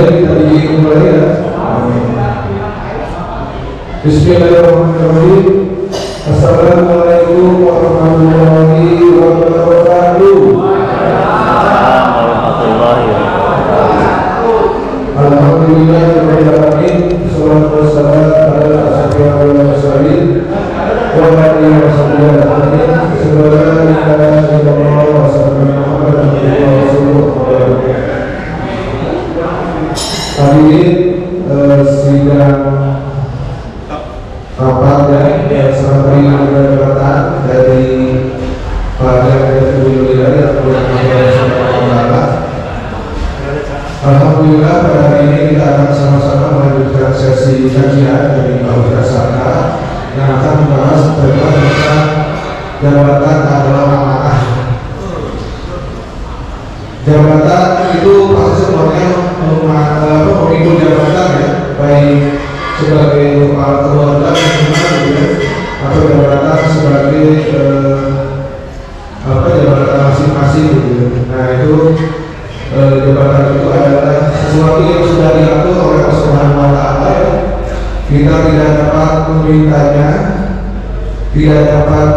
Baik, kita dimulai ya. Bismillahirrahmanirrahim. Assalamualaikum warahmatullahi wabarakatuh. Alhamdulillahirabbil alamin. Wassalatu wassalamu ala asyrofil mursalin wa ala alihi washabihi ajmain. Hari ini sidang rapat ya sampai keberatan dari pada wilayah yang Alhamdulillah pada hari ini kita akan sama-sama melanjutkan sesi kajian dari Pak Ustaz Saka yang akan membahas tentang jabatan adalah amanah. Jabatan itu pasti semuanya memikul jabatan ya, baik sebagai kepala keluarga atau jabatan sebagai jabatan masing-masing gitu. Nah itu jabatan itu adalah sesuatu yang sudah diatur oleh Allah Subhanahu wa Ta'ala. Kita tidak dapat memintanya, tidak dapat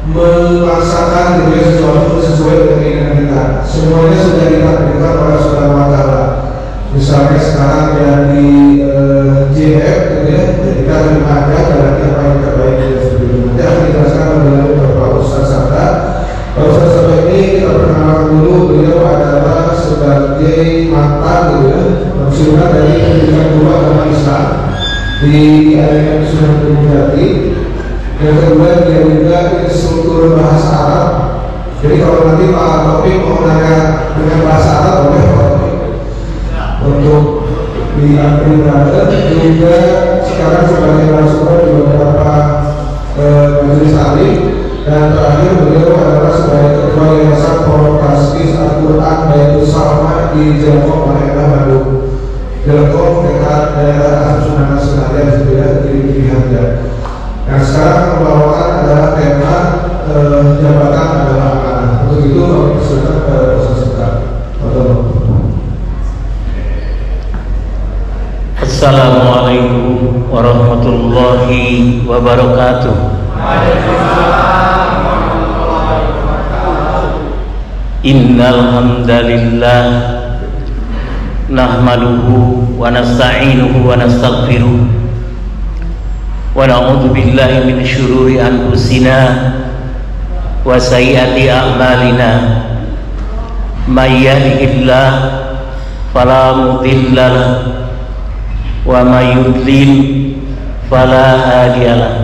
memaksakan sesuatu sesuai dengan keinginan kita. Semuanya sudah ditakdirkan oleh Allah Subhanahu wa Ta'ala. Misalnya sekarang jadi JF gitu ya, kita terima aja jalannya apa yang terbaik dan sebagainya. Yang dijelaskan oleh Bapak Ustaz Saka. Pak Ustaz Saka ini kita perkenalkan dulu, beliau adalah sebagai mantan gitu ya, pensiunan dari pendidikan guru agama Islam di area Sunan Gunung Jati. Yang kedua dia juga instruktur bahasa Arab. Jadi kalau nanti Pak Taufik mau nanya dengan bahasa Arab boleh Pak Taufik untuk diambil. Juga sekarang sebagai narasumber di beberapa majelis taklim. Dan terakhir beliau adalah sebagai ketua Yayasan Pondok Tasbih Al-Quran Baitul Salma di Jelengkong, Palembang, Bandung. Jelengkong dekat daerah Sunan Senayan sudah dipilihnya. Yang sekarang membawakan adalah tema jabatan adalah amanah. Untuk itu kami persilakan kepada Ustaz Saka. Assalamualaikum warahmatullahi wabarakatuh. Innal hamdalillah nahmaduhu wa nasta'inuhu wa nastaghfiruh wa na'udzu billahi min syururi anfusina wa sayyiati a'malina. May yahdihillah fala mudilla lahu wa may yudlil fala hadiya lahu.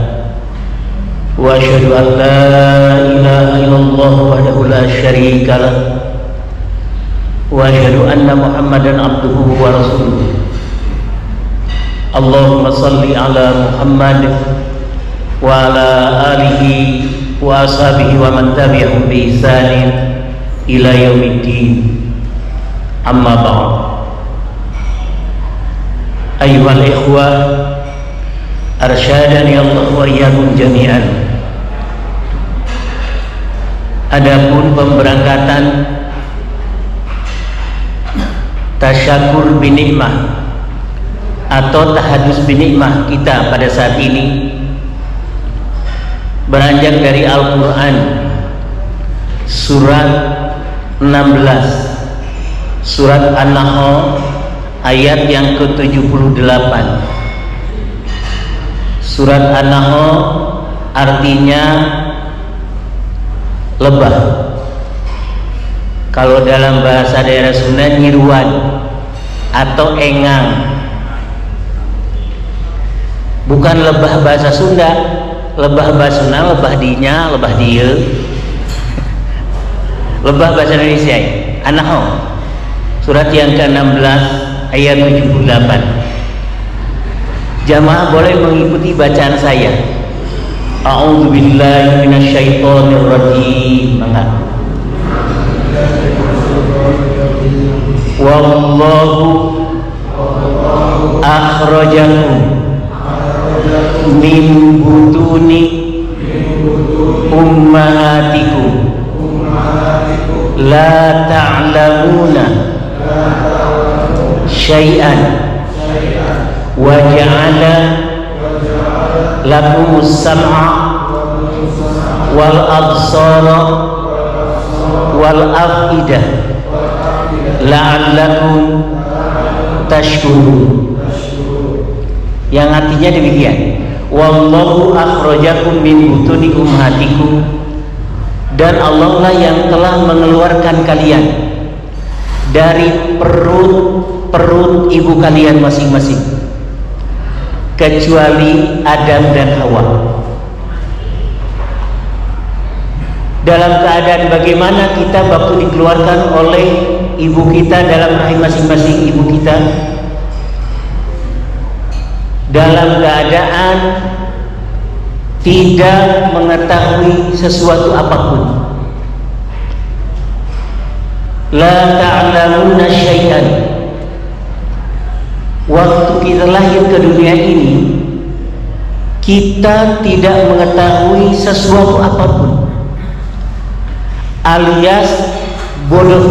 Wa asyhadu an la ilaha illallah wahdahu la syarika lah wa asyhadu anna Muhammadan abduhu wa rasuluh. Allahumma salli ala Muhammad wa ala alihi wa ashabihi wa man tabi'ahum bi ihsanin ila yaumiddin. Amma ba'd. Ayyuhal ikhwah, arsyadani Allah wa iyyakum jami'an. Adapun pemberangkatan tasyakur binikmah atau tahadus binikmah kita pada saat ini beranjak dari Al-Quran surat 16, surat An-Nahl ayat yang ke-78. Surat An-Nahl artinya lebah. Kalau dalam bahasa daerah Sunda nyiruan atau engang. Bukan lebah bahasa Sunda, lebah bahasa Sunda, lebah dinya, lebah dia. Lebah bahasa Indonesia. An-Nahl surat yang ke-16 ayat 78. Jamaah boleh mengikuti bacaan saya. A'udzu billahi minasyaitonir rajim. Wallahu akhrajakum min butuni ummahatikum la ta'lamuna syai'an wa ja'ala lakumus sam'a wal absara wal afidah la'allakum tashkurun, yang artinya demikian, wallahu akhrajakum min butuni ummahatikum, dan Allah lah yang telah mengeluarkan kalian dari perut ibu kalian masing-masing, kecuali Adam dan Hawa. Dalam keadaan bagaimana kita waktu dikeluarkan oleh ibu kita dalam rahim masing-masing ibu kita? Dalam keadaan tidak mengetahui sesuatu apapun. La ta'lamuna syai'an. Waktu kita lahir ke dunia ini, kita tidak mengetahui sesuatu apapun, alias bodoh.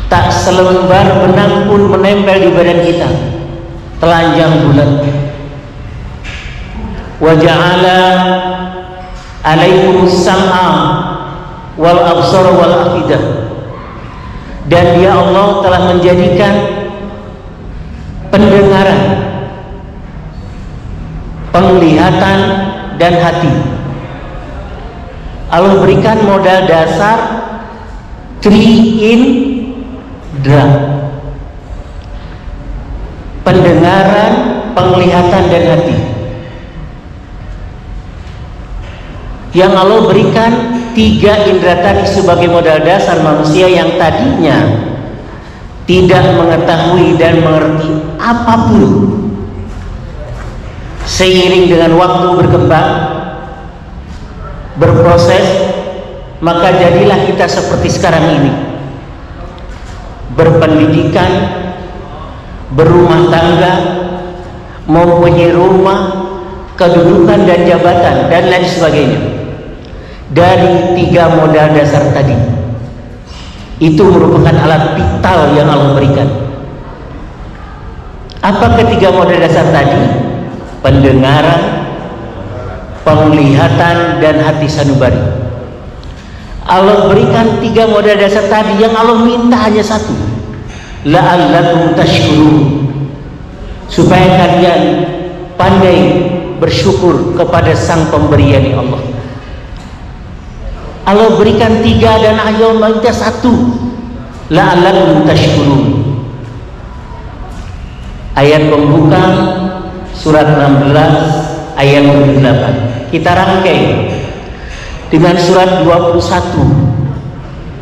Tak selembar benang pun menempel di badan kita, telanjang bulat. Wa ja'ala alaikumus sam'a wal absara wal afidah, dan Dia Allah telah menjadikan pendengaran, penglihatan dan hati. Allah berikan modal dasar 3 indra: pendengaran, penglihatan dan hati. Yang Allah berikan 3 indra tadi sebagai modal dasar manusia yang tadinya tidak mengetahui dan mengerti apapun. Seiring dengan waktu berkembang, berproses, maka jadilah kita seperti sekarang ini, berpendidikan, berumah tangga, mempunyai rumah, kedudukan dan jabatan dan lain sebagainya. Dari 3 modal dasar tadi, itu merupakan alat vital yang Allah berikan. Apa ketiga modal dasar tadi? Pendengaran, penglihatan dan hati sanubari. Allah berikan 3 modal dasar tadi, yang Allah minta hanya satu: la'allakum tashkurun, supaya kalian pandai bersyukur kepada Sang Pemberi yakni Allah. Allah berikan 3 dan Allah minta satu: la'allakum tashkurun. Ayat pembuka surat 16 ayat 28 kita rangkai dengan surat 21,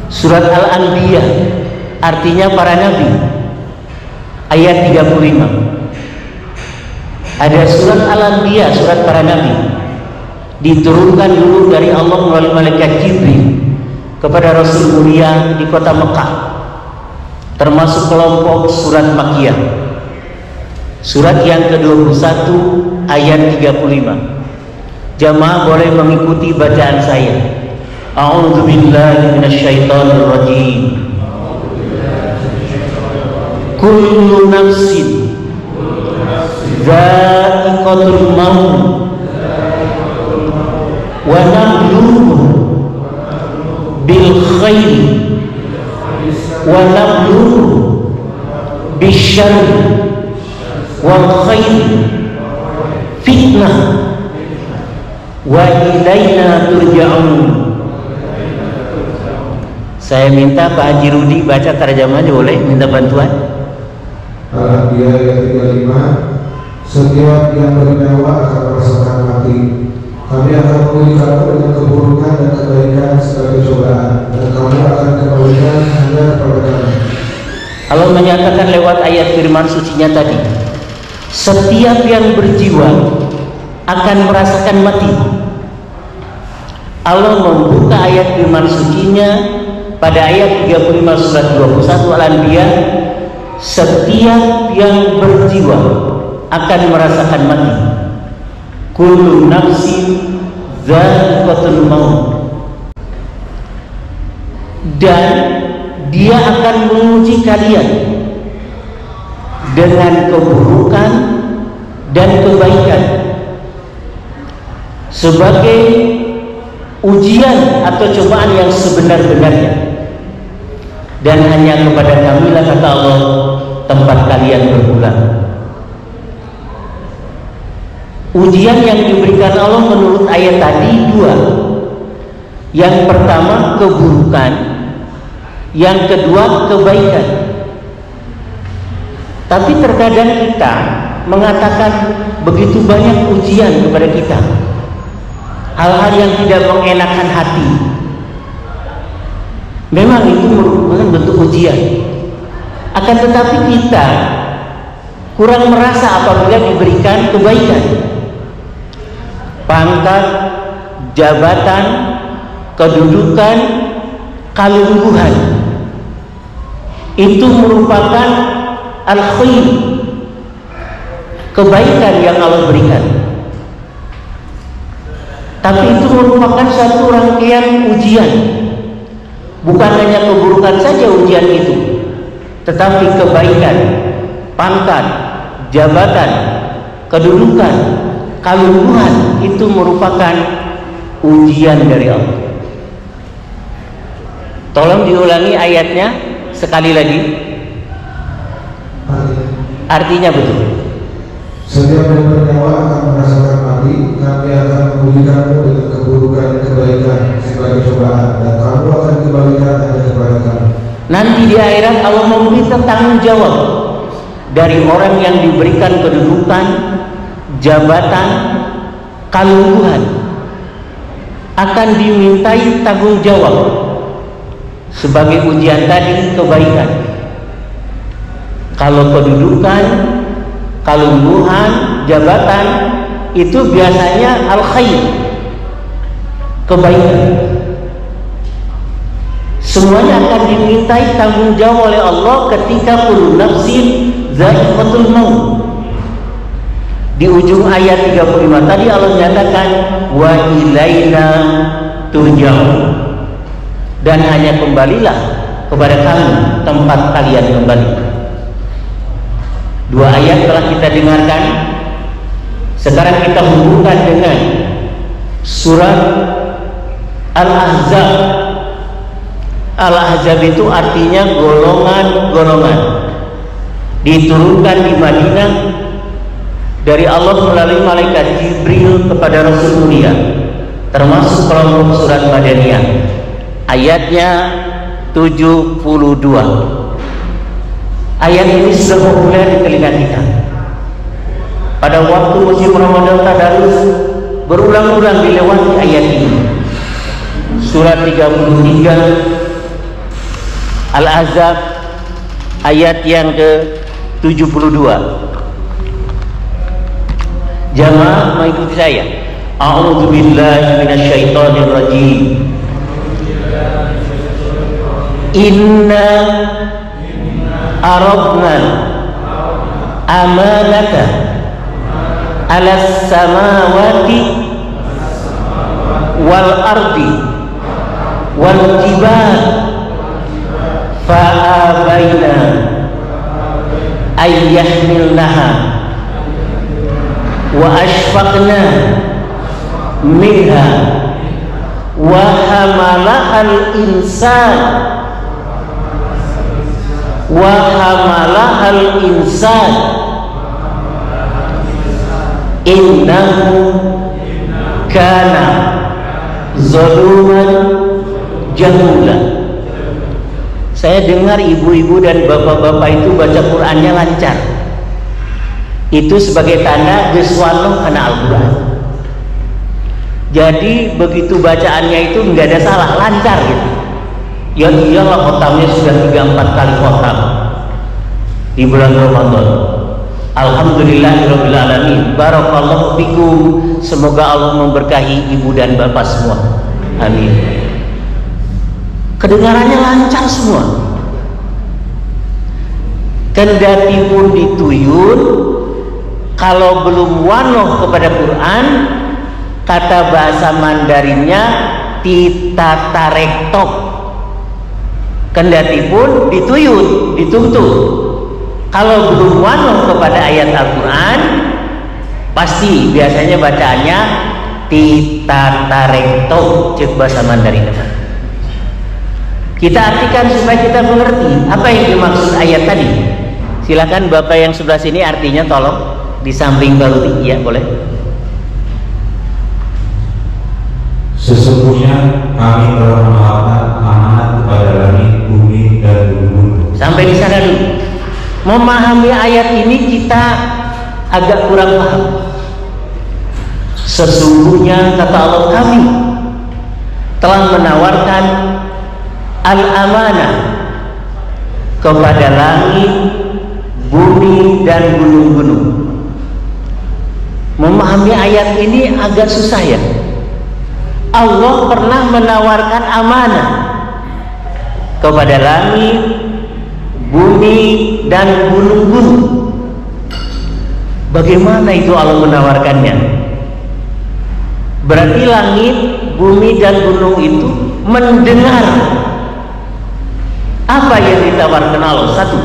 surat Al-Anbiya, artinya para nabi, ayat 35. Ada surat Al-Anbiya, surat para nabi, diturunkan dulu dari Allah melalui malaikat Jibril kepada Rasul mulia di kota Mekah, termasuk kelompok surat Makkiyah. Surat yang ke-21 ayat 35. Jamaah boleh mengikuti bacaan saya. A'udzu billahi minasyaitonir rajim. Kullu nafsin dha'iqatul maut wa nabluukum bil khairi wa nabluukum bisyarri wal khairi fitnah wa ilaina turja'un. Saya minta Pak Haji Rudi baca terjemahnya, boleh minta bantuan? Al-Anbiya ayat 35. Setiap yang bernyawa akan merasakan mati. Kami akan menguji kamu dengan keburukan dan kebaikan sebagai cobaan, dan kamu akan kembalikan hanya kepada kami. Allah menyatakan lewat ayat firman sucinya tadi, setiap yang berjiwa akan merasakan mati. Allah membuka ayat firman sucinya pada ayat 35 surat 21 Al-Anbiya, setiap yang berjiwa akan merasakan mati. Kullu nafsin dha'iqatul maut. Dan Dia akan menguji kalian dengan keburukan dan kebaikan sebagai ujian atau cobaan yang sebenar-benarnya. Dan hanya kepada kamilah, kata Allah, tempat kalian berpulang. Ujian yang diberikan Allah menurut ayat tadi dua. Yang pertama keburukan, yang kedua kebaikan. Tapi terkadang kita mengatakan begitu banyak ujian kepada kita, hal-hal yang tidak mengenakan hati. Memang itu merupakan bentuk ujian. Akan tetapi kita kurang merasa apabila diberikan kebaikan, pangkat, jabatan, kedudukan, kalungguhan. Itu merupakan al-khair, kebaikan yang Allah berikan. Tapi itu merupakan satu rangkaian ujian. Bukan hanya keburukan saja ujian itu, tetapi kebaikan, pangkat, jabatan, kedudukan, kalungguhan itu merupakan ujian dari Allah. Tolong diulangi ayatnya sekali lagi. Artinya betul. Setiap yang bernyawa akan merasakan mati. Kami akan mengujikanmu dengan keburukan dan kebaikan sebagai cobaan, dan kamu akan kembalikan hanya kepada kami. Nanti di akhirat Allah meminta tanggung jawab dari orang yang diberikan kedudukan, jabatan, kalungguhan. Akan dimintai tanggung jawab sebagai ujian tadi kebaikan. Kalau kedudukan, kalungguhan, jabatan itu biasanya al-khair, kebaikan. Semuanya akan dimintai tanggung jawab oleh Allah ketika kullu nafsin dha'iqatul maut. Di ujung ayat 35 tadi Allah menyatakan wa ilaina turja'un, dan hanya kembalilah kepada kami tempat kalian kembali. Dua ayat telah kita dengarkan. Sekarang kita hubungkan dengan surat Al-Ahzab. Al-Ahzab itu artinya golongan-golongan. Diturunkan di Madinah dari Allah melalui malaikat Jibril kepada Rasul mulia, termasuk kelompok surat Madaniyah. Ayatnya 72. Ayat ini sudah populer di telinga kita. Pada waktu musim Ramadan tadarus berulang-ulang dilewati ayat ini. Surat 33 Al-Ahzab ayat yang ke-72. Jamaah mengikuti saya. A'udzu billahi minasyaitonir rajim. Inna aradna amanata ala samawati wal ardi wal jibal fa'abaina ayyahmilnaha wa ashfaqna minha wa hamalahal insan wa hamalahal insan innahu kana zaluman jahula. Saya dengar ibu-ibu dan bapak-bapak itu baca Qur'annya lancar. Itu sebagai tanda geswano karena Al-Quran. Jadi begitu bacaannya itu nggak ada salah, lancar gitu. Ya iyalah, khotamnya sudah 3-4 kali khotam di bulan Ramadan. Alhamdulillahirabbil alamin. Barakallahu fikum. Semoga Allah memberkahi ibu dan bapak semua. Amin. Kedengarannya lancar semua. Kendati pun dituyun, kalau belum wanoh kepada Quran, kata bahasa Mandarinnya titatarektok. kendati pun dituntut. Kalau belum wano kepada ayat Al-Quran, pasti biasanya bacaannya titatarekto, cek bahasa Mandarin. Kita artikan supaya kita mengerti apa yang dimaksud ayat tadi. Silakan Bapak yang sebelah sini artinya, tolong di samping Baruti, ya boleh. Sesungguhnya kami telah menawarkan amanat kepada langit, bumi, dan gunung. Sampai di sana dulu. Memahami ayat ini kita agak kurang paham. Sesungguhnya kata Allah, kami telah menawarkan al-amanah kepada langit, bumi, dan gunung-gunung. Memahami ayat ini agak susah ya. Allah pernah menawarkan amanah kepada langit, bumi, dan gunung-gunung. Bagaimana itu Allah menawarkannya? Berarti langit, bumi, dan gunung itu mendengar apa yang ditawarkan Allah. Satu.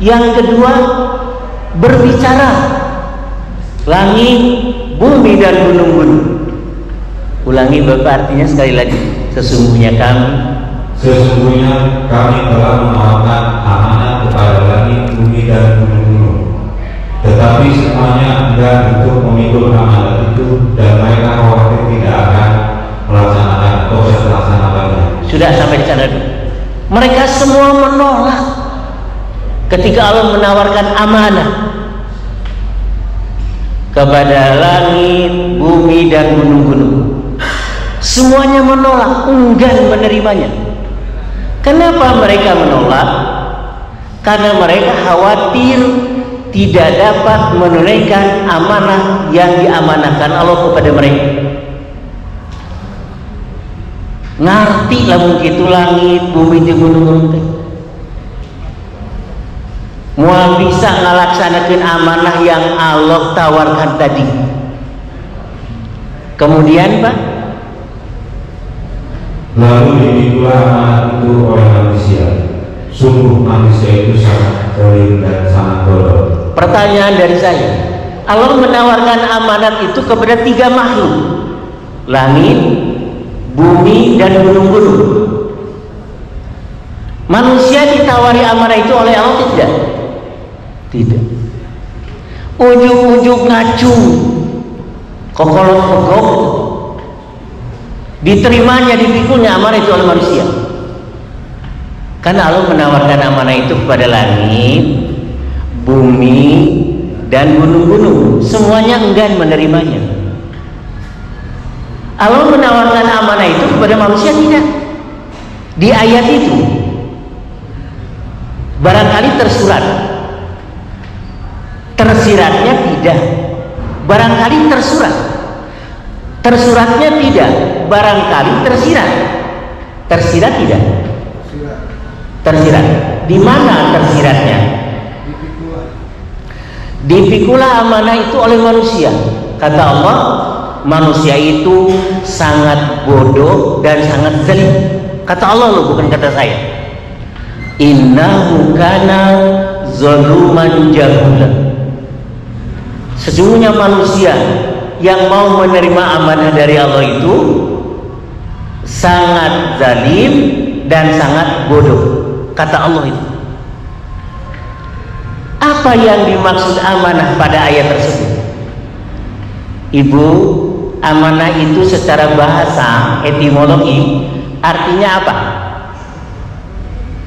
Yang kedua, berbicara. Langit, bumi, dan gunung-gunung. Ulangi Bapak artinya sekali lagi. Sesungguhnya kami telah menawarkan amanat kepada langit, bumi, dan gunung-gunung. Tetapi semuanya enggan untuk memikul amanat itu, dan mereka khawatir tidak akan melaksanakan atau melaksanakannya. Sudah sampai di sana dulu. Mereka semua menolak ketika Allah menawarkan amanah kepada langit, bumi, dan gunung-gunung. Semuanya menolak, enggan menerimanya. Kenapa mereka menolak? Karena mereka khawatir tidak dapat menunaikan amanah yang diamanahkan Allah kepada mereka. Ngerti lah mungkin itu langit, bumi, dan gunung-gunung. Mau bisa ngelaksanakan amanah yang Allah tawarkan tadi. Kemudian Pak, lalu dimikulah amanat itu oleh manusia. Sungguh manusia itu sangat zalim dan sangat bodoh. Pertanyaan dari saya, Allah menawarkan amanat itu kepada 3 makhluk, langit, bumi, dan gunung-gunung. Manusia ditawari amanah itu oleh Allah tidak? Tidak. Ujuk-ujuk ngacung, kokolot-kokok, diterimanya, dipikulnya amanah itu oleh manusia. Karena Allah menawarkan amanah itu kepada langit, bumi, dan gunung-gunung. Semuanya enggan menerimanya. Allah menawarkan amanah itu kepada manusia tidak. Di ayat itu barangkali tersurat, tersiratnya tidak. Barangkali tersurat, tersuratnya tidak. Barangkali tersirat, tersirat tidak. Tersirat. Di mana tersiratnya? Dipikulah amanah itu oleh manusia. Kata Allah, manusia itu sangat bodoh dan sangat zalim. Kata Allah loh, bukan kata saya. Innahu kana zaluman jahula. Sesungguhnya manusia yang mau menerima amanah dari Allah itu sangat zalim dan sangat bodoh. Kata Allah itu. Apa yang dimaksud amanah pada ayat tersebut? Ibu, amanah itu secara bahasa etimologi artinya apa?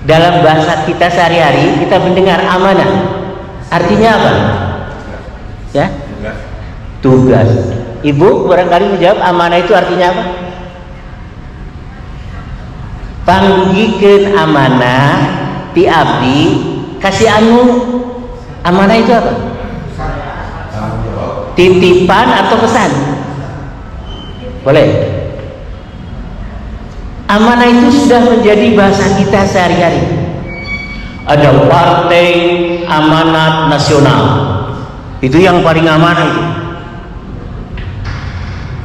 Dalam bahasa kita sehari-hari kita mendengar amanah. Artinya apa? Ya? Tugas. Ibu barangkali menjawab amanah itu artinya apa? Panggikeun amanah ti abdi kasih anu. Amanah itu apa? Titipan atau pesan? Boleh. Amanah itu sudah menjadi bahasa kita sehari-hari. Ada Partai Amanat Nasional, itu yang paling amanah itu.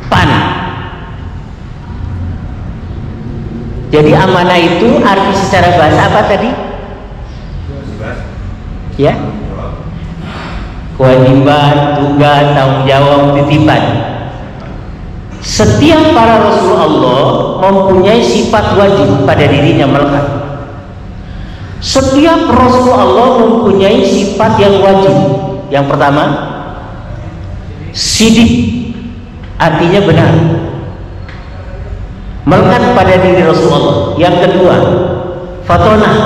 PAN. Jadi amanah itu arti secara bahasa apa tadi? Ya, kewajiban, tugas, tanggung jawab, titipan. Setiap para Rasul Allah mempunyai sifat wajib pada dirinya melekat. Setiap Rasul Allah mempunyai sifat yang wajib. Yang pertama, sidik, artinya benar, melekat pada diri Rasulullah. Yang kedua, fatonah.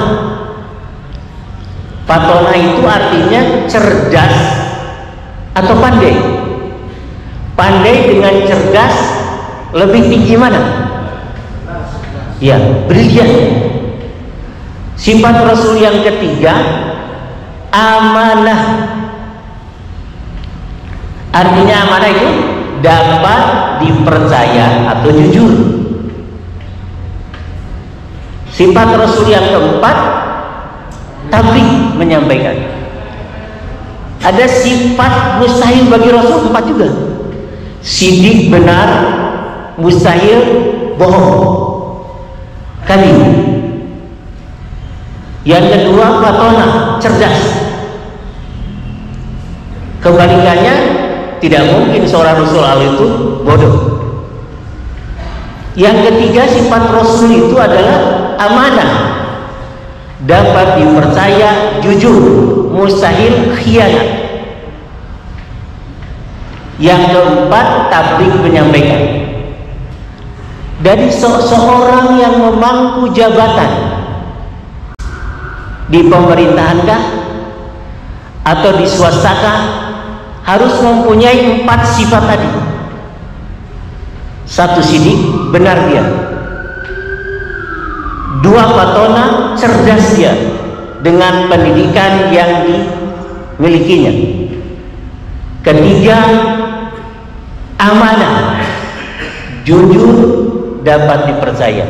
Fatonah itu artinya cerdas atau pandai. Pandai dengan cerdas lebih tinggi mana? Ya, brilian. Sifat Rasul yang ketiga, amanah. Artinya amanah itu dapat dipercaya atau jujur. Sifat Rasul yang keempat, tabligh, menyampaikan. Ada sifat mustahil bagi Rasul, empat juga. Sidik, benar, mustahil, bohong, kadzib. Yang kedua, fatonah, cerdas. Kebalikannya, tidak mungkin seorang Rasul Allah itu bodoh. Yang ketiga, sifat Rasul itu adalah amanah, dapat dipercaya, jujur, mustahil khianat. Yang keempat, tabligh, menyampaikan. Dari seorang yang memangku jabatan di pemerintahankah atau di swastakah harus mempunyai empat sifat tadi. Satu, sidik, benar dia. Dua, fatona, cerdas dia dengan pendidikan yang dimilikinya. Ketiga, amanah, jujur, dapat dipercaya.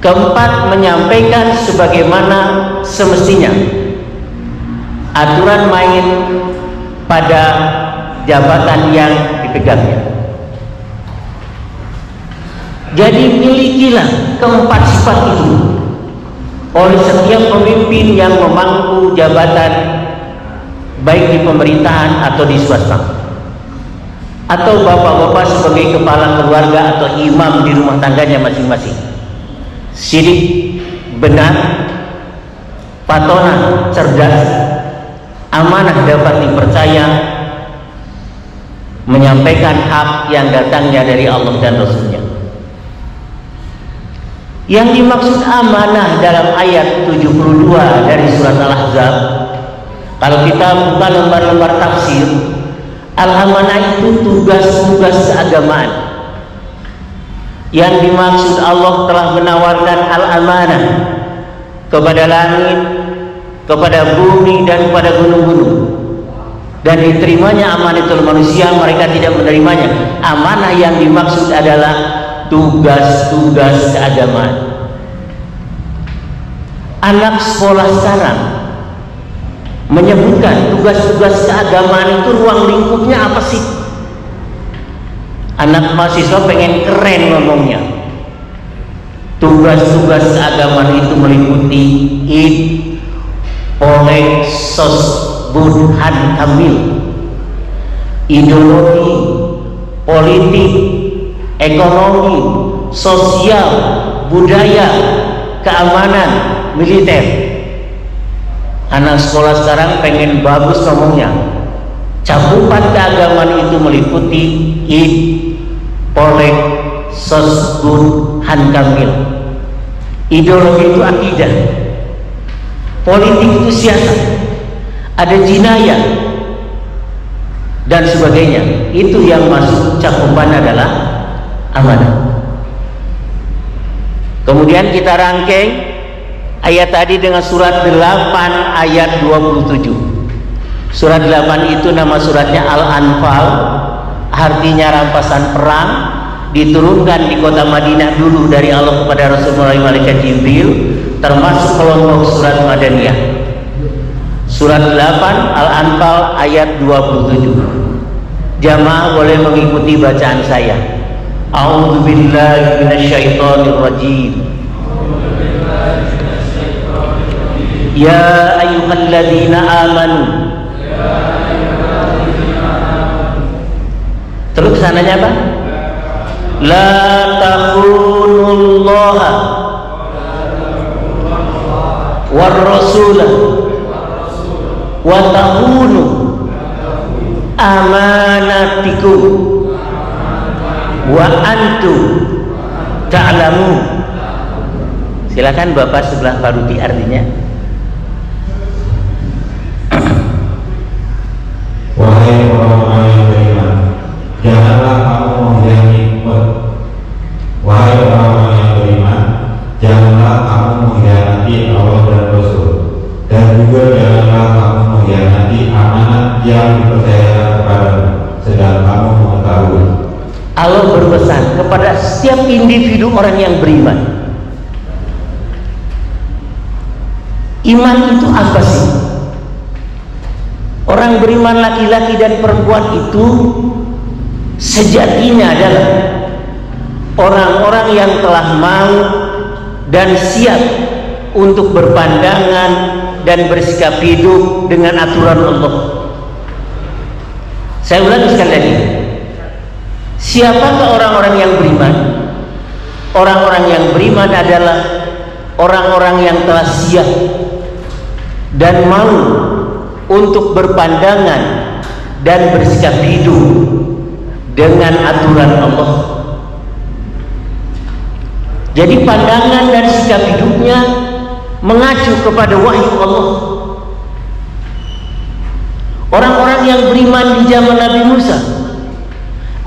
Keempat, menyampaikan sebagaimana semestinya. Aturan main pada jabatan yang dipegangnya. Jadi milikilah keempat sifat itu oleh setiap pemimpin yang memangku jabatan, baik di pemerintahan atau di swasta, atau bapak-bapak sebagai kepala keluarga atau imam di rumah tangganya masing-masing. Sidik, benar, fatona, cerdas, amanah, dapat dipercaya, menyampaikan hak yang datangnya dari Allah dan Rasulnya. Yang dimaksud amanah dalam ayat 72 dari surat Al-Ahzab, kalau kita buka lembar-lembar tafsir, al-amanah itu tugas-tugas keagamaan. Yang dimaksud Allah telah menawarkan al-amanah kepada langit, kepada bumi, dan kepada gunung-gunung, dan diterimanya amanatul manusia, mereka tidak menerimanya. Amanah yang dimaksud adalah tugas-tugas keagamaan. Anak sekolah sekarang menyebutkan tugas-tugas keagamaan itu ruang lingkupnya apa sih? Anak mahasiswa pengen keren ngomongnya. Tugas-tugas keagamaan itu meliputi id, polek, sos, burhan, kamil, ideologi, politik, ekonomi, sosial, budaya, keamanan, militer. Anak sekolah sekarang pengen bagus ngomongnya. Cakupan keagamaan itu meliputi id, polek, sos, burhan, kamil. Ideologi itu akidah, politik itu siasat, ada jinayah, dan sebagainya. Itu yang masuk cakupan adalah amanah. Kemudian kita rangkai ayat tadi dengan surat 8 ayat 27. Surat 8 itu nama suratnya Al-Anfal, artinya rampasan perang, diturunkan di kota Madinah dulu dari Allah kepada Rasulullah malaikat Jibril, termasuk kelompok surat Madaniyah. Surat 8 Al-Anfal ayat 27. Jamaah boleh mengikuti bacaan saya. A'udzu billahi minasyaitonir rajim. Ya ayyuhalladzina amanu. Terus sananya apa? La takhunullaha war rasulah wa takhunu amanatikum wa antum ta'lamun. Silakan Bapak sebelah Farudi artinya. Wahai orang-orang yang beriman, janganlah kamu mengkhianati Wahai orang-orang yang beriman, janganlah kamu mengkhianati Allah dan Rasul, dan juga janganlah kamu mengkhianati amanat yang dipercayakan kepadamu, sedang kamu mengetahui. Allah berpesan kepada setiap individu orang yang beriman. Iman itu apa sih? Orang beriman laki-laki dan perempuan itu sejatinya adalah orang-orang yang telah mau dan siap untuk berpandangan dan bersikap hidup dengan aturan Allah. Saya ulangi sekali lagi. Siapakah orang-orang yang beriman? Orang-orang yang beriman adalah orang-orang yang telah siap dan mau untuk berpandangan dan bersikap hidup dengan aturan Allah. Jadi pandangan dan sikap hidupnya mengacu kepada wahyu Allah. Orang-orang yang beriman di zaman Nabi Musa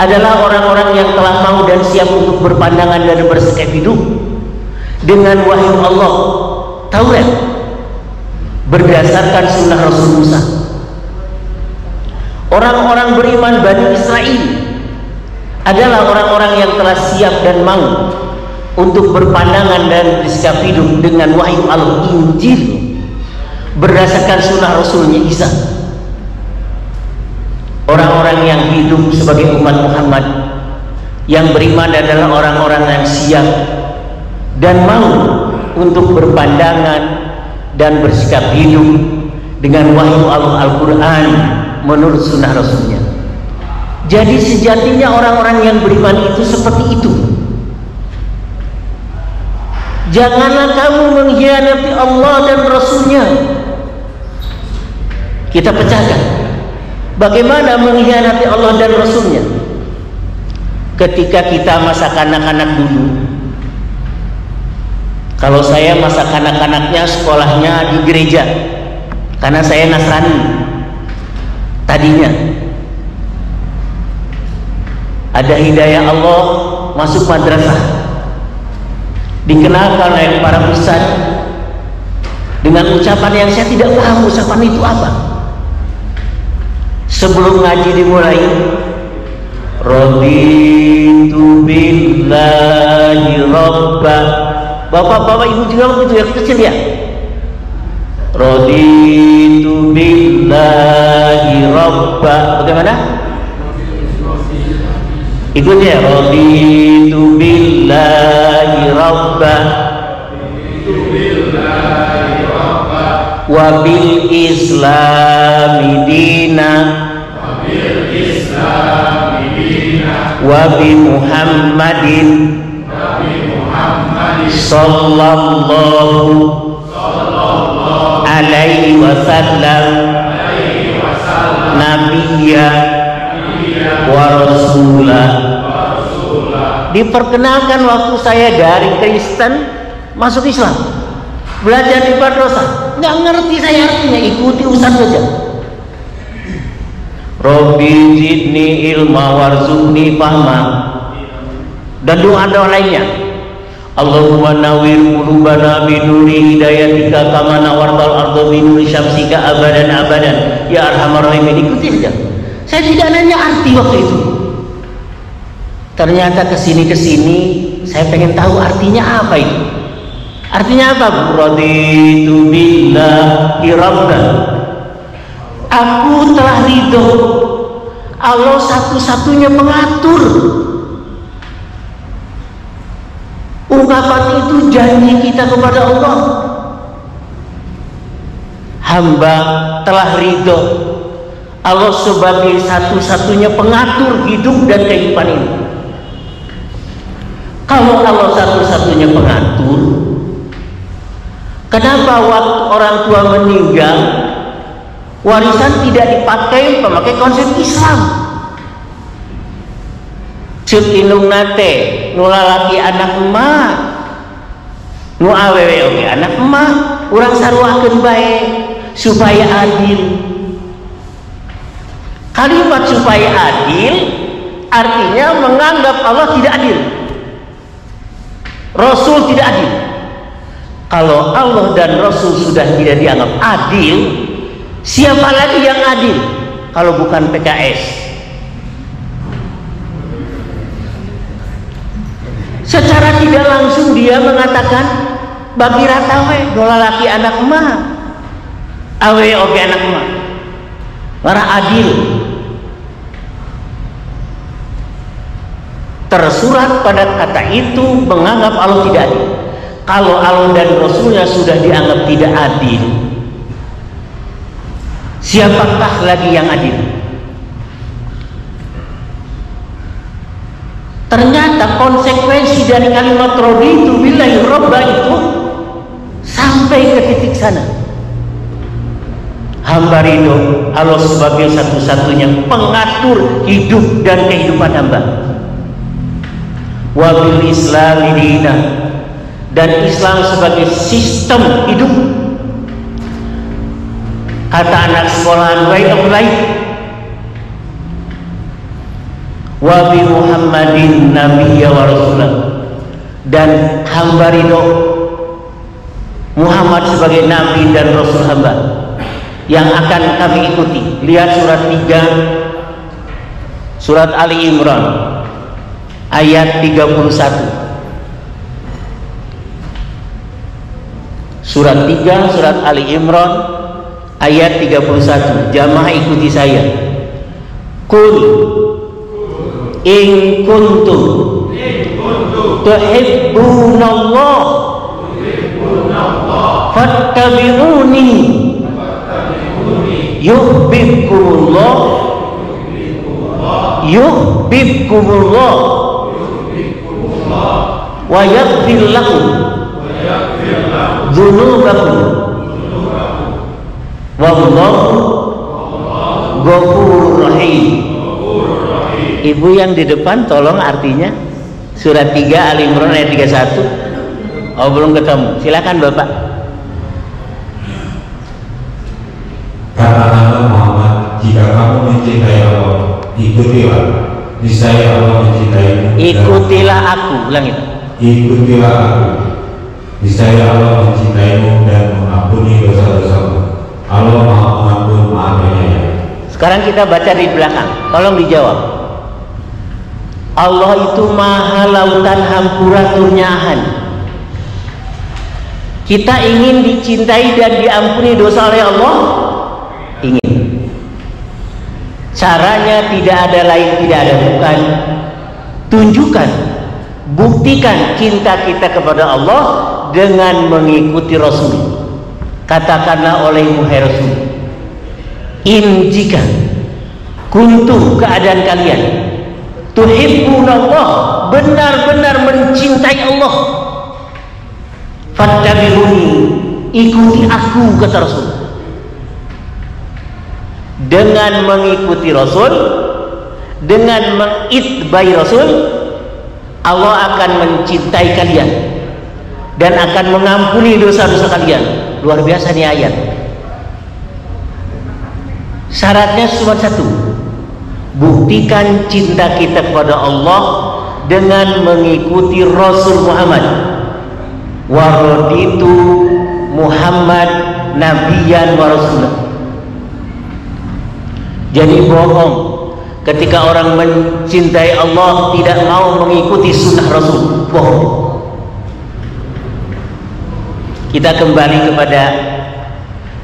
adalah orang-orang yang telah mau dan siap untuk berpandangan dan bersikap hidup dengan wahyu Allah Taurat berdasarkan sunnah Rasul Musa. Orang-orang beriman Bani Israel adalah orang-orang yang telah siap dan mau untuk berpandangan dan bersikap hidup dengan wahyu Allah Injil berdasarkan sunnah Rasulnya Isa. Orang-orang yang hidup sebagai umat Muhammad yang beriman adalah orang-orang yang siap dan mau untuk berpandangan dan bersikap hidup dengan wahyu Allah Al-Quran menurut sunnah Rasulnya. Jadi sejatinya orang-orang yang beriman itu seperti itu. Janganlah kamu mengkhianati Allah dan Rasulnya. Kita pecahkan. Bagaimana mengkhianati Allah dan Rasulnya? Ketika kita masa kanak-kanak dulu, kalau saya masa kanak-kanaknya sekolahnya di gereja, karena saya Nasrani tadinya. Ada hidayah Allah masuk madrasah, dikenalkan oleh para ustaz dengan ucapan yang saya tidak paham ucapan itu apa. Sebelum ngaji dimulai, raditu billahi rabba. Bapak-bapak ibu juga begitu ya, kecil ya. Raditu billahi rabba. Bagaimana? Ikutnya, raditu billahi rabba wa bil islami dina wa bi Muhammadin sallallahu alaihi wasallam nabiyya wa rasulah. Diperkenalkan waktu saya dari Kristen masuk Islam, belajar di madrasah, nggak ngerti saya artinya, ikuti ustaz saja. Robbi zidni ilma warzuqni fahma, dan doa-doa lainnya. Allahumma nawwir qulubana bi nuri hidayatika kama nawartal arda bi nuri syamsika abadan abadan ya arhamar rahimin. Ikuti saja. Saya tidak nanya arti waktu itu. Ternyata kesini saya pengen tahu artinya apa itu. Artinya apa? Raditu billahi rabban. Aku telah ridho Allah satu-satunya pengatur kita kepada Allah. Hamba telah ridho Allah sebagai satu-satunya pengatur hidup dan kehidupan ini. Kalau Allah satu-satunya pengatur, kenapa waktu orang tua meninggal warisan tidak dipakai memakai konsep Islam? Cek indung nate nulalaki anak emak, nu awewe oke anak emak, urang saruakeun bae supaya adil. Kalimat supaya adil artinya menganggap Allah tidak adil, Rasul tidak adil. Kalau Allah dan Rasul sudah tidak dianggap adil, siapa lagi yang adil kalau bukan PKS? Secara tidak langsung dia mengatakan bagi ratawe dolalaki anak emak, awe oke anak emak, marah adil. Tersurat pada kata itu menganggap Allah tidak adil. Kalau Allah dan Rasulnya sudah dianggap tidak adil, siapakah lagi yang adil? Ternyata konsekuensi dari kalimat raditu billahi robba itu sampai ke titik sana. Hamba ridho Allah sebagai satu-satunya pengatur hidup dan kehidupan hamba. Wabil Islami dina, dan Islam sebagai sistem hidup. Kata anak sekolahan way of life. Wa bi Muhammadin nabiyya wa rasulah, dan hamba ridho Muhammad sebagai nabi dan rasul hamba yang akan kami ikuti. Lihat surat 3 surat Ali Imran ayat 31. Surat 3 surat Ali Imran ayat 31. Jamaah ikuti saya. Qul in kuntum tuhibbunallah fattabi'uni yuhibbukumullah wa yaghfir lakum dzunubakum wallahu ghafurur rahim. Ibu yang di depan tolong artinya surat 3 Ali Imran ayat 31. Oh belum ketemu, silakan Bapak. Katakanlah Muhammad, jika kamu mencintai Allah, ikutilah, niscaya Allah mencintaimu. Ikutilah aku, ulang itu. Ikutilah aku, niscaya Allah mencintaimu dan mengampuni dosa-dosamu. Allah Maha Pengampun, Maha Penyayang. Sekarang kita baca di belakang, tolong dijawab. Allah itu maha lautan hampura turnyahan. Kita ingin dicintai dan diampuni dosa oleh Allah? Ingin. Caranya tidak ada lain, tidak ada bukan. Tunjukkan, buktikan cinta kita kepada Allah dengan mengikuti Rasul. Katakanlah olehmu hai Rasul, in jika kuntum keadaan kalian tuhibbunallah, benar-benar mencintai Allah, fattabi'uni, ikuti aku, kata Rasul. Dengan mengikuti Rasul, dengan mengitbai Rasul, Allah akan mencintai kalian dan akan mengampuni dosa-dosa kalian. Luar biasa nih ayat. Syaratnya cuma satu, buktikan cinta kita kepada Allah dengan mengikuti Rasul Muhammad. Wa raditu Muhammad nabiyyan wa rasulah. Jadi bohong ketika orang mencintai Allah tidak mau mengikuti sunnah Rasul. Bohong. Kita kembali kepada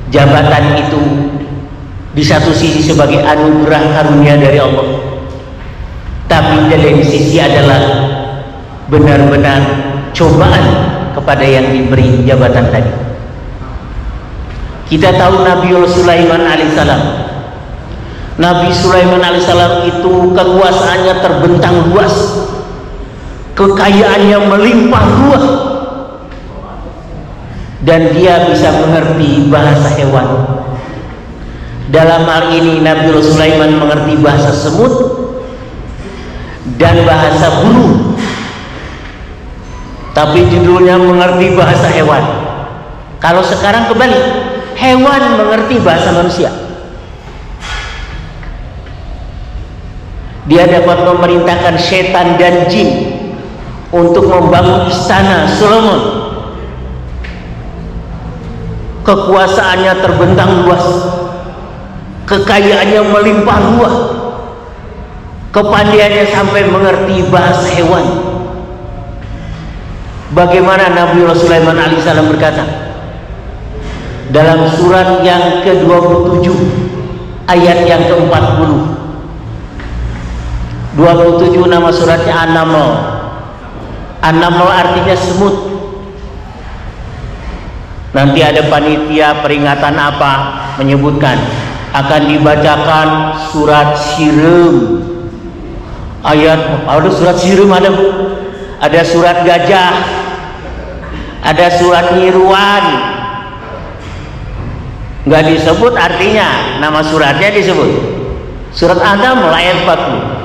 jabatan itu, di satu sisi sebagai anugerah karunia dari Allah, tapi di lain sisi adalah benar-benar cobaan kepada yang diberi jabatan tadi. Kita tahu Nabi Sulaiman alaihissalam. Nabi Sulaiman alaihissalam itu kekuasaannya terbentang luas, kekayaannya melimpah ruah, dan dia bisa mengerti bahasa hewan. Dalam hal ini Nabi Sulaiman mengerti bahasa semut dan bahasa burung, tapi judulnya mengerti bahasa hewan. Kalau sekarang kebalik, hewan mengerti bahasa manusia. Dia dapat memerintahkan setan dan jin untuk membangun istana Solomon. Kekuasaannya terbentang luas, kekayaannya melimpah ruah, kepandaiannya sampai mengerti bahasa hewan. Bagaimana Nabi Sulaiman alaihissalam berkata dalam surat yang ke-27 ayat yang ke-40. 27 nama suratnya An-Naml. An-Naml artinya semut. Nanti ada panitia peringatan apa menyebutkan akan dibacakan surat Sirim. Ayat ada surat Sirim, ada surat gajah, ada surat Nyiruan. Nggak disebut artinya, nama suratnya disebut. Surat An-Naml ayat 40.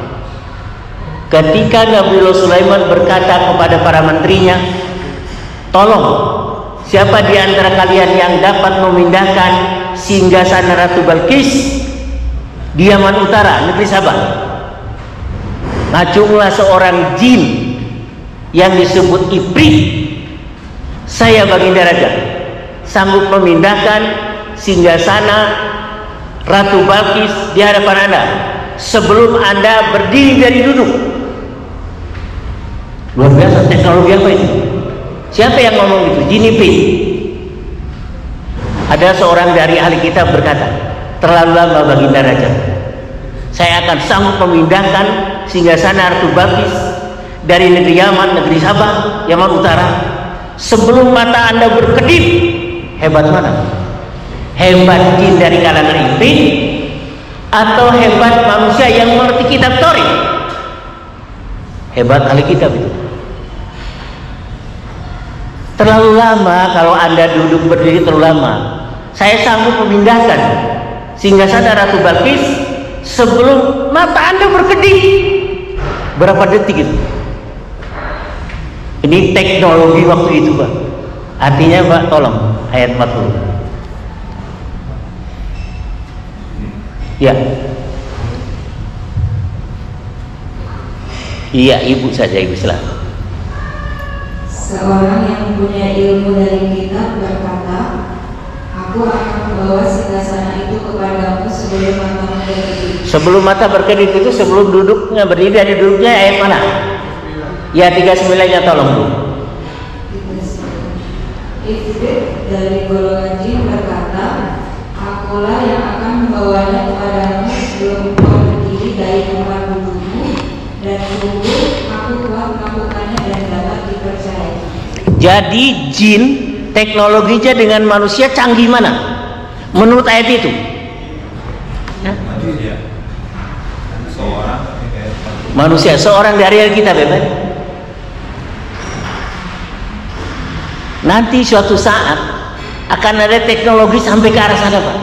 Ketika Nabi Sulaiman berkata kepada para menterinya, tolong, siapa di antara kalian yang dapat memindahkan singgasana Ratu Balkis di Yaman Utara, negeri Sabah? Ngacunglah seorang jin yang disebut Ifrit. Saya Baginda Raja sanggup memindahkan singgasana Ratu Balkis di hadapan Anda sebelum Anda berdiri dari duduk. Luar biasa teknologi apa itu? Siapa yang ngomong itu? Jin Ifrit. Ada seorang dari ahli kitab berkata, terlalu lama Baginda Raja, saya akan sanggup memindahkan singgasana Ratu Balkis dari negeri Yaman, negeri Sabah, Yaman Utara sebelum mata Anda berkedip. Hebat mana? Hebat jin dari kalangan Ifrit atau hebat manusia yang mengerti kitab Taurat? Hebat ahli kitab itu. Terlalu lama kalau Anda duduk berdiri, terlalu lama. Saya sanggup memindahkan singgasana Ratu Balkis sebelum mata Anda berkedip. Berapa detik itu? Ini teknologi waktu itu, Pak. Artinya, Pak, tolong ayat 40. Ya. Iya, ibu saja, ibu silahkan. Seorang yang punya ilmu dari kitab berkata, aku akan membawa singgasana itu kepadamu sebelum matamu berkedip. Sebelum mata berkedip itu sebelum duduknya, berdiri dari duduknya, ayat mana? Ya, 39-nya tolong Bu. Ifrit dari golongan jin berkata, akulah yang akan membawanya kepadamu sebelum kau berdiri dari tempat dudukmu, dan sungguh aku kuat melakukannya dan dapat dipercaya. Jadi jin teknologinya dengan manusia canggih mana? Menurut ayat itu? Manusia, seorang dari kita bebas. Nanti suatu saat akan ada teknologi sampai ke arah sana, Pak.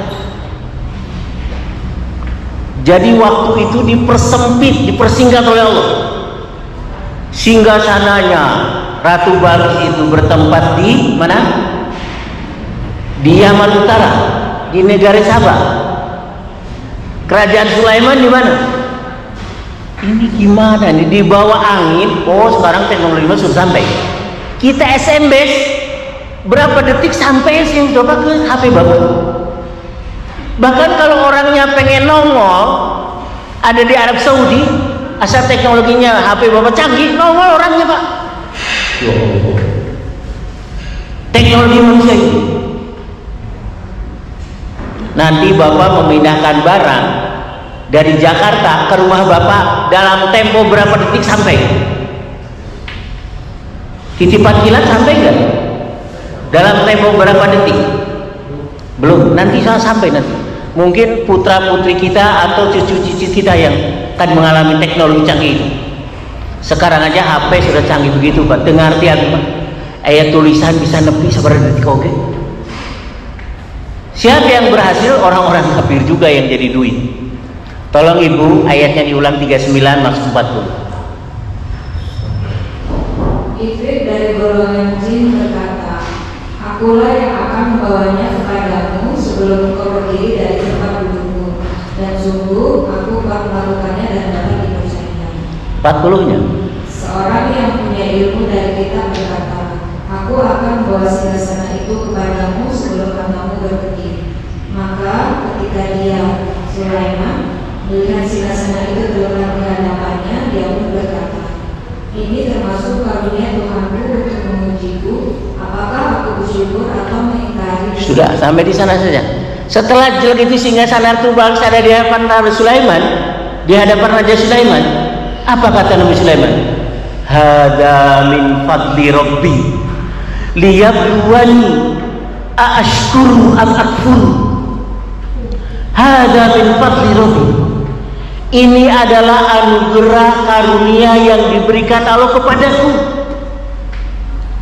Jadi waktu itu dipersempit, dipersingkat oleh Allah. Singgasananya Ratu Balkis itu bertempat di mana? Di Yaman Utara, di negara Sabah. Kerajaan Sulaiman di mana? Ini gimana nih? Di bawah angin. Oh, sekarang teknologi sudah sampai. Kita SMS berapa detik sampai sih? Coba ke HP Bapak. Bahkan kalau orangnya pengen nongol ada di Arab Saudi, asal teknologinya HP Bapak canggih, nongol orangnya, Pak. Teknologi manusia itu. Nanti Bapak memindahkan barang dari Jakarta ke rumah Bapak dalam tempo berapa detik sampai? Titipan kilat sampai enggak? Dalam tempo berapa detik? Belum, nanti sampai nanti. Mungkin putra putri kita atau cucu-cucu kita yang akan mengalami teknologi canggih itu. Sekarang aja HP sudah canggih begitu, Pak. Dengar arti aku, Pak. Ayat tulisan bisa nepi seberapa detik, oke? Siapa yang berhasil? Orang-orang kafir juga yang jadi duit. Tolong Ibu, ayatnya diulang 39 masuk 40. Ifrit dari golongan jin berkata, akulah yang akan membawanya kepadamu sebelum engkau berdiri dari tempat dudukmu, dan sungguh aku kuat melakukannya dan dapat dipercayai. 40-nya. Seorang yang punya ilmu dari kita berkata, aku akan membawa singgasana itu kepadamu sebelum kamu berdiri. Maka ketika dia, Sulaiman, melihat singgasana itu terletak di hadapannya, dia pun berkata, ini termasuk karunia Tuhanku untuk mengujiku, apakah aku bersyukur atau mengingkari? Sudah, sampai di sana saja. Setelah jelek itu singgasana itu bangsa ada di hadapan Raja Sulaiman, di hadapan Raja Sulaiman, apa kata Nabi Sulaiman? Hada min fadli Rabbi liyabluwani aashkuru am akfur. Hada min fadli Rabbi. Ini adalah anugerah karunia yang diberikan Allah kepadaku.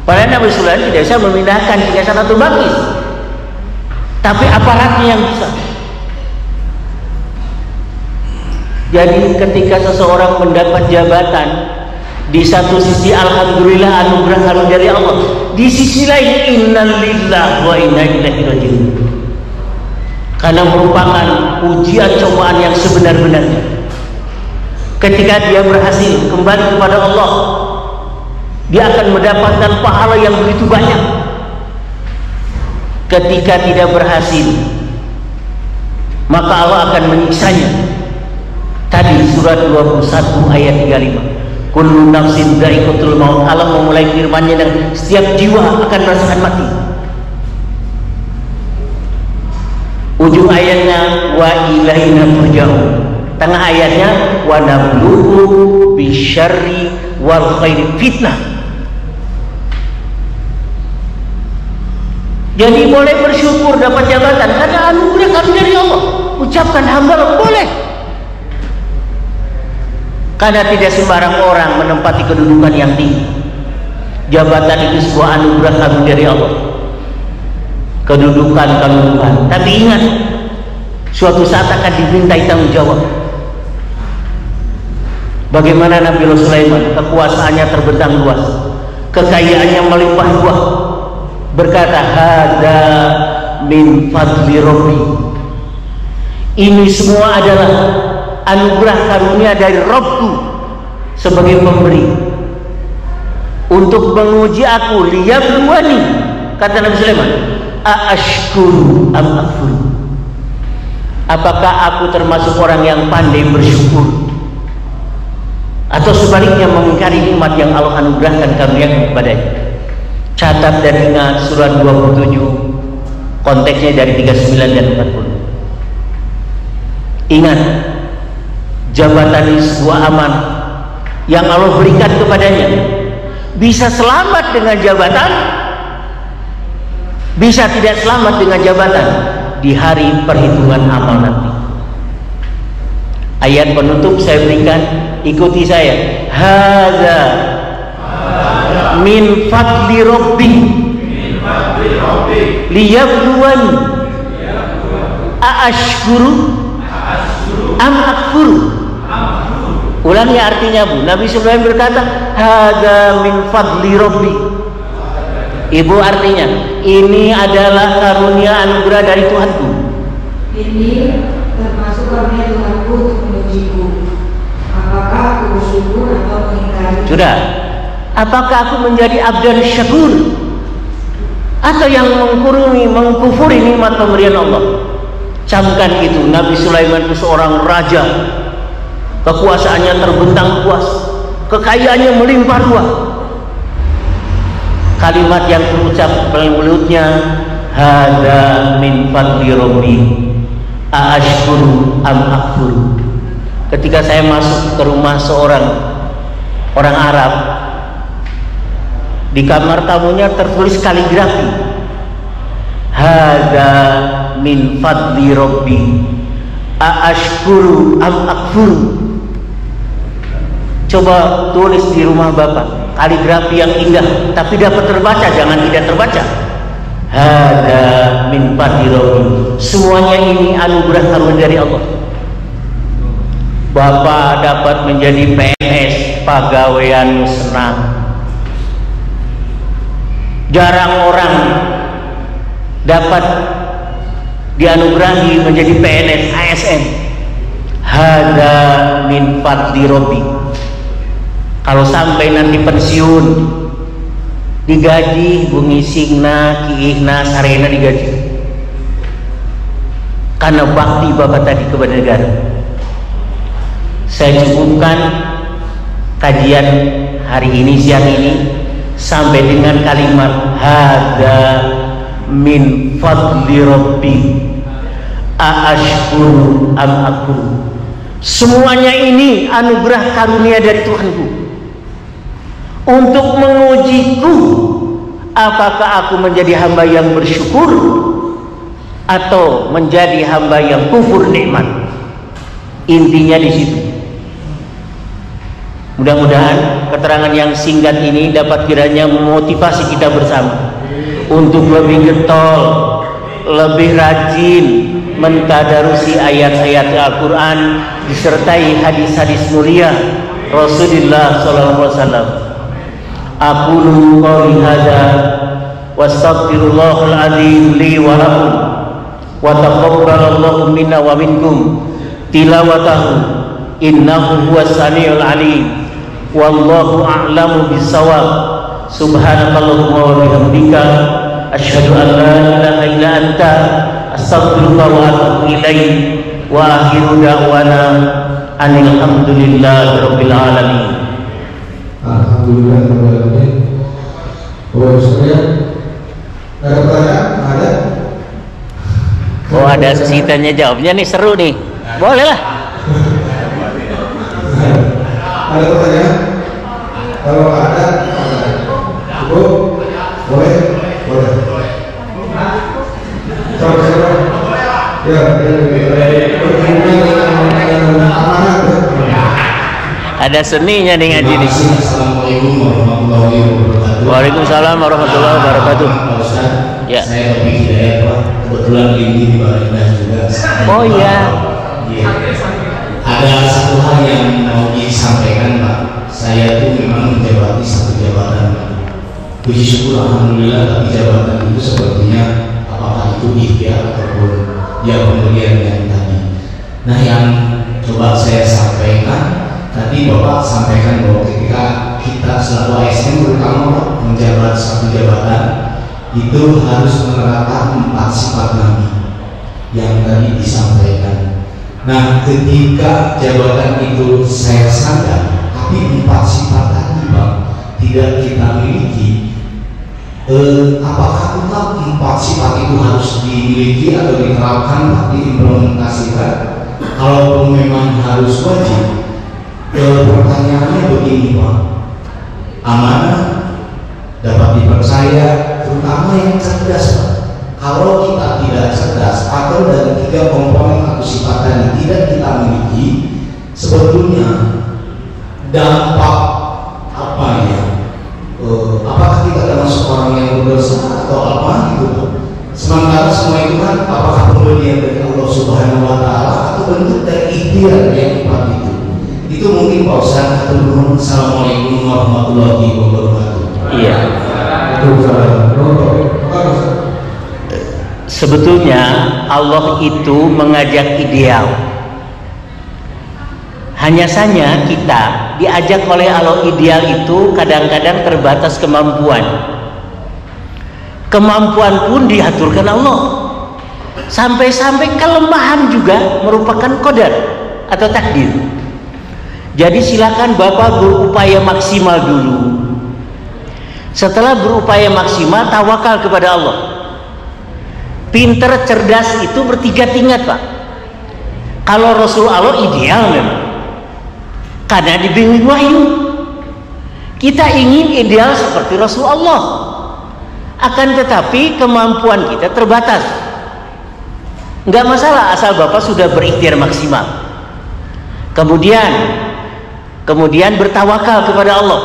Padahal Nabi Sulaiman tidak bisa memindahkan singgasana Balqis, tapi aparatnya yang bisa. Jadi ketika seseorang mendapat jabatan, di satu sisi alhamdulillah anugerah karunia dari Allah, di sisi lain innalillahi wa inna ilaihi raji'un, karena merupakan ujian cobaan yang sebenar-benarnya. Ketika dia berhasil kembali kepada Allah, dia akan mendapatkan pahala yang begitu banyak. Ketika tidak berhasil, maka Allah akan menyiksanya. Tadi surat 21 ayat 35, kullu nafsin dha'iqatul maut. Allah memulai firman-Nya dan setiap jiwa akan merasakan mati. Ujung ayatnya wa ilaina turja'un. Tengah ayatnya wa nabluhu bisyarri wal khairi fitnah. Jadi boleh bersyukur dapat jabatan karena anugerah karunia dari Allah. Ucapkan hamba boleh. Karena tidak sembarang orang menempati kedudukan yang tinggi. Jabatan itu sebuah anugerah karunia dari Allah. Kedudukan. Tapi ingat, suatu saat akan dimintai tanggung jawab. Bagaimana Nabi Sulaiman, kekuasaannya terbentang luas, kekayaannya melimpah ruah, berkata hada min fadli Rabbi. Ini semua adalah anugerah karunia dari Rabbku sebagai pemberi untuk menguji aku, liyabluwani, kata Nabi Sulaiman, aashkuru am akfur. Apakah aku termasuk orang yang pandai bersyukur atau sebaliknya mengingkari nikmat yang Allah anugerahkan karunia kepadanya? Catat dan ingat surat 27, konteksnya dari 39 dan 40. Ingat, jabatan ini sebuah amanah yang Allah berikan kepadanya. Bisa selamat dengan jabatan, bisa tidak selamat dengan jabatan di hari perhitungan amal nanti. Ayat penutup saya berikan, ikuti saya. Hadza min fadli Rabbi liyabluwani aashkuru am akfur. Ulangi artinya, Bu. Nabi Sulaiman berkata hadza min fadli Rabbi. Ibu, artinya ini adalah karunia anugerah dari Tuhanku. Ini termasuk karunia Tuhanku untuk mengujiku. Apakah aku bersyukur atau mengingkari? Sudah. Apakah aku menjadi abdan syakur atau yang mengkufuri nikmat pemberian Allah? Camkan itu, Nabi Sulaiman itu seorang raja, kekuasaannya terbentang luas, kekayaannya melimpah ruah. Kalimat yang terucap dari mulutnya, hada min fadli Rabbi aashkuru am akfur. Ketika saya masuk ke rumah seorang orang Arab, Di kamar tamunya tertulis kaligrafi, hada min fadli rabbi aashkuru am akfuru. Coba tulis di rumah bapak, kaligrafi yang indah tapi dapat terbaca, jangan tidak terbaca. Hada min fadli rabbi, semuanya ini anugerah karunia dari Allah. Bapak dapat menjadi PNS, pegawaian senang. Jarang orang dapat dianugerahi menjadi PNS, ASN. Hada min fadli rabbi. Kalau sampai nanti pensiun, digaji bungi singna, kiihna, sarena digaji. Karena bakti bapak tadi kepada negara. Saya cukupkan kajian hari ini, siang ini, sampai dengan kalimat hada min fadli rabbi aashkuru am akfuru. Semuanya ini anugerah karunia dari Tuhanku untuk mengujiku, apakah aku menjadi hamba yang bersyukur atau menjadi hamba yang kufur nikmat. Intinya di situ. Mudah-mudahan keterangan yang singkat ini dapat kiranya memotivasi kita bersama untuk lebih getol, lebih rajin mentadarusi ayat-ayat Al-Quran disertai hadis-hadis mulia Rasulullah SAW. Aqulu qawli hadza wastaghfirullahal azim li wa lakum wa taqabbalallahu minna wa minkum tilawatahu innahu huwas samiul alim. Wallahu a'lamu bissawab. Subhanakallahumma wa bihamdika asyhadu an la ilaha illa anta astaghfiruka wa atubu ilaik. Wa akhiru da'wana anil hamdulillahi rabbil alamin. Alhamdulillah rabbil alamin. Bapak sekalian, ada pertanyaan? Ada? Oh, ada sesi tanya jawabnya nih, seru nih. Boleh lah. Ada pertanyaan? Kalau ada, cukup? Boleh? Boleh. Siapa? Ya, amanat. Ada seninya nih ngaji nih. Assalamualaikum warahmatullahi wabarakatuh. Waalaikumsalam warahmatullahi wabarakatuh. Ya. Saya Topik Hidayat, Pak. Kebetulan ini di Barindas juga. Oh iya. Iya. Ada satu hal yang mau disampaikan, Pak. Saya tuh memang menjabati satu jabatan, Pak. Puji syukur alhamdulillah, tapi jabatan itu sepertinya apakah itu ikhtiar ataupun ya pemberian yang tadi. Nah, yang coba saya sampaikan tadi, Bapak sampaikan bahwa ketika kita selaku ASN terutama menjabat satu jabatan itu harus menerapkan 4 sifat Nabi yang tadi disampaikan. Nah, ketika jabatan itu saya sadar, tapi 4 sifat tadi, Pak, tidak kita miliki. Apakah tetap 4 sifat itu harus dimiliki atau diterapkan, Pak, diimplementasikan? Kalau memang harus wajib, pertanyaannya begini, Pak. Amanah dapat dipercaya, terutama yang cerdas, Pak. Kalau kita tidak cerdas atau dari 3 komponen atau sifat tadi tidak kita miliki, sebetulnya dampak apa ya? Apakah kita termasuk orang yang berdosa atau apa gitu, Pak? Sementara semua itu kan apakah pemberian dari Allah Subhanahu Wa Taala atau bentuk dari ikhtiar yang kita itu? Itu mungkin Pak Ustaz. Assalamualaikum warahmatullahi wabarakatuh. Iya. Sebetulnya Allah itu mengajak ideal. Hanya saja kita diajak oleh Allah ideal itu kadang-kadang terbatas kemampuan. Kemampuan pun diaturkan Allah. Sampai-sampai kelemahan juga merupakan qadar atau takdir. Jadi silakan Bapak berupaya maksimal dulu. Setelah berupaya maksimal, tawakal kepada Allah. Pinter, cerdas itu bertiga tingkat, Pak. Kalau Rasul Allah ideal memang, karena dibimbing wahyu. Kita ingin ideal seperti Rasulullah, akan tetapi kemampuan kita terbatas. Nggak masalah asal Bapak sudah berikhtiar maksimal. Kemudian bertawakal kepada Allah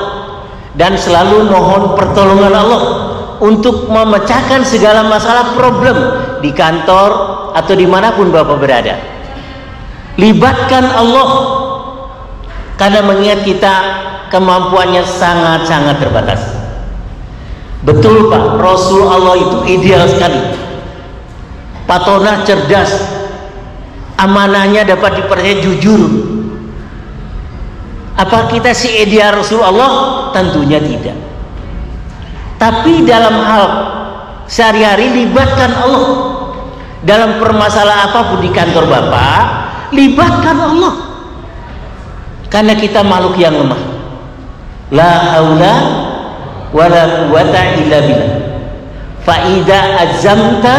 dan selalu mohon pertolongan Allah untuk memecahkan segala masalah problem di kantor atau dimanapun Bapak berada. Libatkan Allah, karena mengingat kita kemampuannya sangat-sangat terbatas. Betul Pak, Rasul Allah itu ideal sekali, patonah, cerdas, amanahnya dapat dipercaya, jujur. Apa kita si ideal Rasul Allah? Tentunya tidak. Tapi dalam hal sehari-hari libatkan Allah. Dalam permasalahan apapun di kantor Bapak, libatkan Allah, karena kita makhluk yang lemah. La haula wala quwata illa billah. Fa idza azamta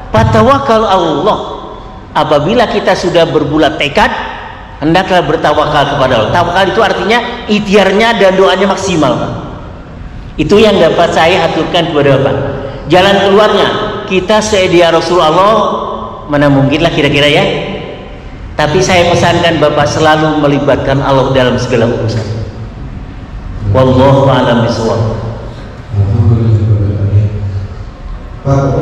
fatawakkal Allah. Apabila kita sudah berbulat tekad, hendaklah bertawakal kepada Allah. Tawakal itu artinya ikhtiarnya dan doanya maksimal, Pak. Itu yang dapat saya aturkan kepada Bapak. Jalan keluarnya kita seidia Rasulullah, mana mungkinlah kira-kira ya. Tapi saya pesankan Bapak selalu melibatkan Allah dalam segala urusan. Wallahu a'lam bishawab. Pak,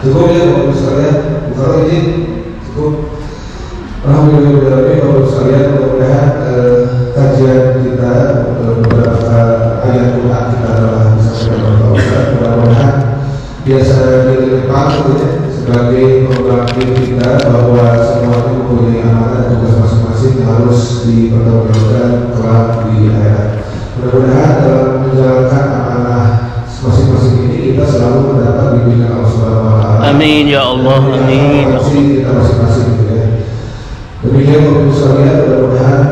cukup ya Bapak sekalian. Bukan izin, cukup. Alhamdulillah, Bapak sekalian, mudah-mudahan kajian kita beberapa ayat Quran kita adalah bisa bermanfaat. Mudah-mudahan biasa dilipat sebagai pembangkit kita bahwa semua itu mempunyai amanah dan tugas masing-masing yang harus dipertanggungjawabkan kelak di akhirat. Mudah-mudahan dalam menjalankan amanah masing-masing ini kita selalu mendapat bimbingan Allah Subhanahu wa taala. Amin ya Allah, amin. Kita masing-masing gitu ya. Demikian Bapak sekalian, mudah-mudahan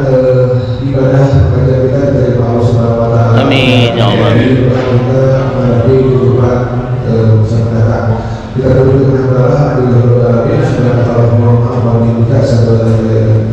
ibadah kerja kita dari Allah Subhanahu wa taala. Amin ya Allah. Kita menghadapi kehidupan masa mendatang. Kita berdoa kepada Allah, alhamdulillah, subhanallah, wa bihamdihi, asyhadu an la ilaha illa anta